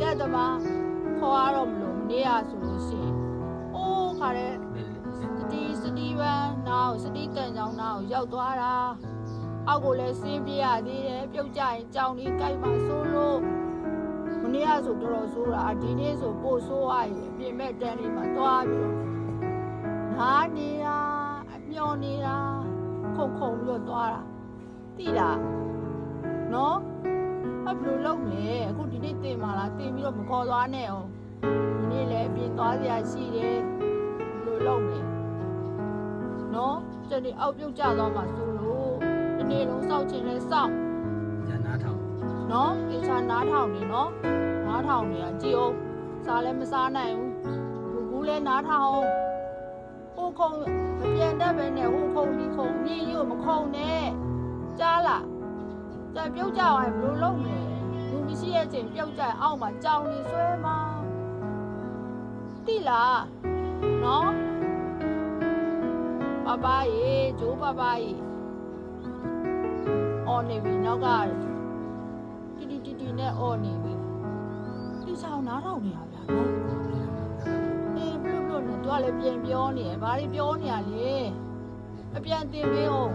တဲ့တမခေါ်ရတော့မလို့နေရဆိုလို့ရှိရင်အိုးခါတဲ့စတီဗန်နာကိုစတီတန်ကြောင်နာကိုရောက်သွားတာအောက်ကိုလည်းဆင်းပြရသေးတယ်ပြုတ်ကြရင်ကြောင်လေးကြိုက်ပါဆိုလို့မနေ့ကဆိုတော်တော်ဆိုးတာဒီနေ့ဆိုပို့ဆိုးရရင်ပြင်မဲ့တန်းလေးမှာသွားပြီးနားနေတာအမျောနေတာခုံပြီးတော့သွားတာတိလားနော်ဘယ်လိုလုပ်လဲအခုဒီနေ့တင်ပါလားတင်ပြီးတော့မခေါ်သွားနဲ့အောင်ဒီနေ့လည်းပြင်သွားစရာရှိတယ်ဘယ်လိုလုပ်လဲနော်ကျန်ဒီအောက်ပြုတ်ကျသွားမှာဆိုလို့ဒီနေ့လုံးစောက်ချင်လဲစောက်ညာနားထောင်နော်တေချာနားထောင်နေနော်နားထောင်နေကြည့်အောင်စားလည်းမစားနိုင်ဘူးဘူးလည်းနားထောင်ဟိုခုံမပြန်တတ်ပဲနဲ့ဟိုခုံဒီခုံမြင်းရုပ်မခုံနဲ့ကြားလားကြပြုတ်ကြသွားရင်ဘယ်လိုလုပ်မလဲလူမရှိရဲ့ချိန်ပြုတ်ကြအောက်မှာကြောင်နေဆွဲမှာတိလားနော်ပပရေဂျိုးပပရေအော်နေပြီနောက်ကတီနဲ့အော်နေပြီဒီဆောင်နားထောင်နေရဗျာနော်အေးဘလို့နဲ့သူကလည်းပြန်ပြောနေတယ်ဘာတွေပြောနေရလဲအပြန်တင်ပေးအောင်